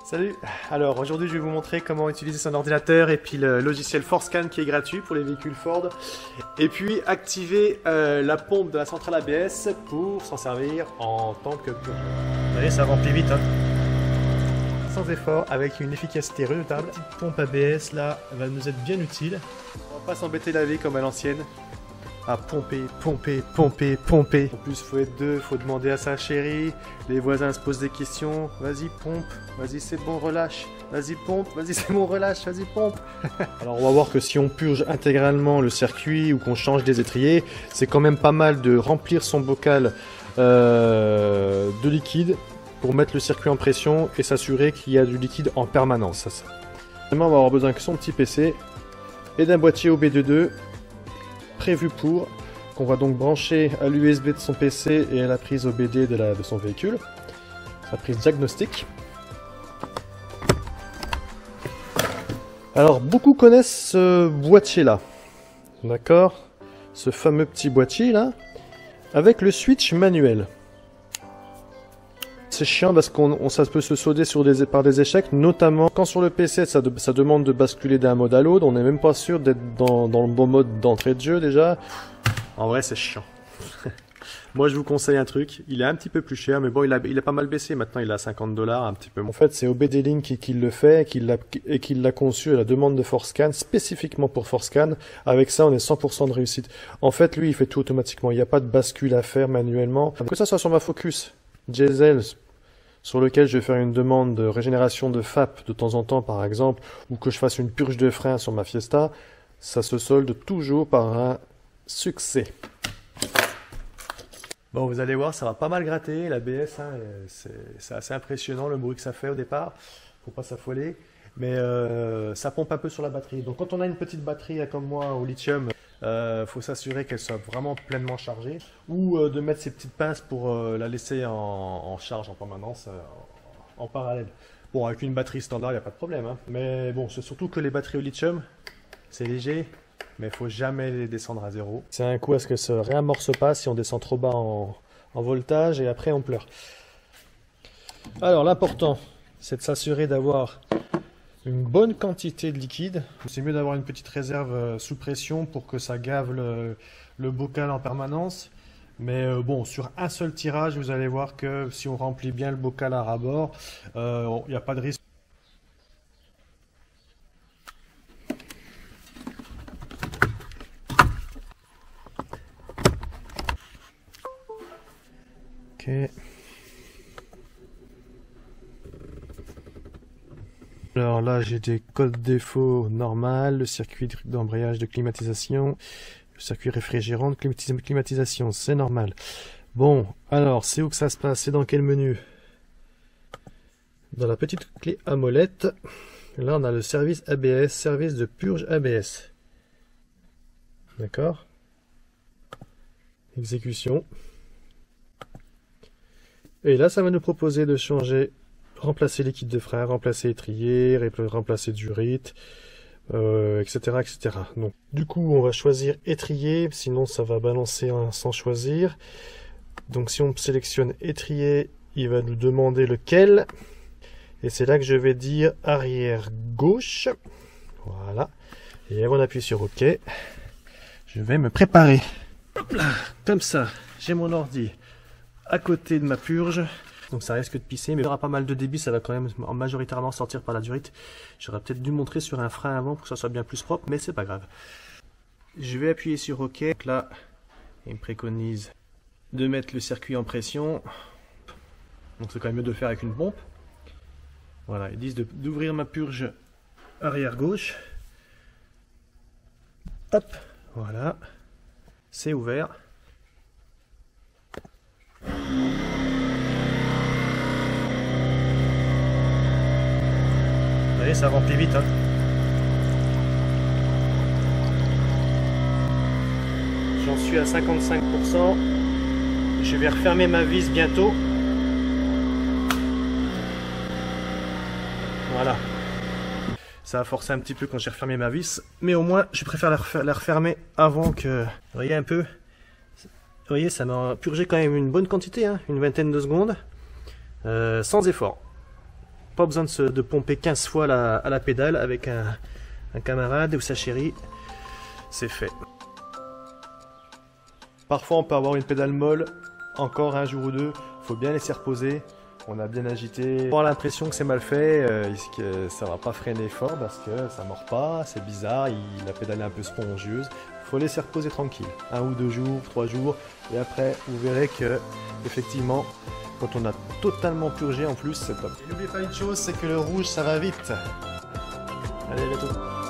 Salut. Alors aujourd'hui je vais vous montrer comment utiliser son ordinateur et puis le logiciel ForceScan qui est gratuit pour les véhicules Ford. Et puis activer la pompe de la centrale ABS pour s'en servir en tant que plongeur. Vous voyez, ça remplit vite, hein. Sans effort, avec une efficacité redoutable. La petite pompe ABS là va nous être bien utile. On va pas s'embêter la vie comme à l'ancienne. À pomper. En plus, faut être deux, faut demander à sa chérie. Les voisins se posent des questions. Vas-y, pompe. Vas-y, c'est bon, relâche. Vas-y, pompe. Vas-y, c'est bon, relâche. Vas-y, pompe. Alors, on va voir que si on purge intégralement le circuit ou qu'on change des étriers, c'est quand même pas mal de remplir son bocal de liquide pour mettre le circuit en pression et s'assurer qu'il y a du liquide en permanence. On va avoir besoin que son petit PC et d'un boîtier OBD2 prévu pour, qu'on va donc brancher à l'USB de son PC et à la prise OBD de son véhicule, sa prise diagnostic. Alors beaucoup connaissent ce boîtier là, d'accord, ce fameux petit boîtier là, avec le switch manuel. C'est chiant parce qu'on ça peut se solder par des échecs, notamment quand sur le PC ça demande de basculer d'un mode à l'autre, on n'est même pas sûr d'être dans le bon mode d'entrée de jeu déjà. En vrai c'est chiant. Moi je vous conseille un truc, il est un petit peu plus cher mais bon il a pas mal baissé, maintenant il est à 50 $, un petit peu. En fait c'est OBD Link qui le fait et qui l'a conçu à la demande de ForceScan, spécifiquement pour ForceScan. Avec ça on est 100% de réussite. En fait lui il fait tout automatiquement, il n'y a pas de bascule à faire manuellement. Que ça soit sur ma Focus, Diesel, sur lequel je vais faire une demande de régénération de FAP de temps en temps par exemple, ou que je fasse une purge de frein sur ma Fiesta, ça se solde toujours par un succès. Bon, vous allez voir, ça va pas mal gratter, l'ABS, hein, c'est assez impressionnant le bruit que ça fait au départ, faut pas s'affoler, mais ça pompe un peu sur la batterie. Donc quand on a une petite batterie comme moi au lithium, faut s'assurer qu'elle soit vraiment pleinement chargée, ou de mettre ces petites pinces pour la laisser en charge en permanence, en parallèle. Bon, avec une batterie standard, il n'y a pas de problème, hein. Mais bon, c'est surtout que les batteries au lithium, c'est léger, mais il faut jamais les descendre à zéro. C'est un coup à ce que ça ne réamorce pas si on descend trop bas en voltage, et après on pleure. Alors l'important, c'est de s'assurer d'avoir une bonne quantité de liquide. C'est mieux d'avoir une petite réserve sous pression pour que ça gave le bocal en permanence. Mais bon, sur un seul tirage, vous allez voir que si on remplit bien le bocal à ras-bord, il n'y a pas de risque. Ok. Alors là, j'ai des codes défauts normales, le circuit d'embrayage de climatisation, le circuit réfrigérant de climatisation, c'est normal. Bon, alors, c'est où que ça se passe? C'est dans quel menu? Dans la petite clé à molette. Là, on a le service ABS, service de purge ABS. D'accord? Exécution. Et là, ça va nous proposer de changer, remplacer liquide de frein, remplacer étrier, remplacer durite, etc., etc. Donc, du coup, on va choisir étrier, sinon ça va balancer sans choisir. Donc, si on sélectionne étrier, il va nous demander lequel. Et c'est là que je vais dire arrière gauche. Voilà. Et avant d'appuyer sur OK, je vais me préparer. Hop là, comme ça, j'ai mon ordi à côté de ma purge, donc ça risque de pisser, mais il y aura pas mal de débit, ça va quand même majoritairement sortir par la durite. J'aurais peut-être dû montrer sur un frein avant pour que ça soit bien plus propre, mais c'est pas grave. Je vais appuyer sur OK, donc là, il me préconise de mettre le circuit en pression, donc c'est quand même mieux de le faire avec une pompe. Voilà, ils disent d'ouvrir ma purge arrière gauche. Hop, voilà, c'est ouvert. Vous voyez, ça remplit vite, hein. J'en suis à 55%. Je vais refermer ma vis bientôt. Voilà. Ça a forcé un petit peu quand j'ai refermé ma vis, mais au moins je préfère la refermer avant que... Vous voyez un peu? Vous voyez, ça m'a purgé quand même une bonne quantité, hein, une vingtaine de secondes, sans effort. Pas besoin de pomper 15 fois à la pédale avec un camarade ou sa chérie. C'est fait. Parfois on peut avoir une pédale molle, encore un jour ou deux, faut bien laisser reposer. On a bien agité. On a l'impression que c'est mal fait, que ça va pas freiner fort parce que ça mord pas, c'est bizarre, la pédale est un peu spongieuse. Faut laisser reposer tranquille, 1 ou 2 jours, 3 jours, et après vous verrez que effectivement, quand on a totalement purgé en plus, c'est top. Et n'oubliez pas une chose, c'est que le rouge ça va vite. Allez, à bientôt.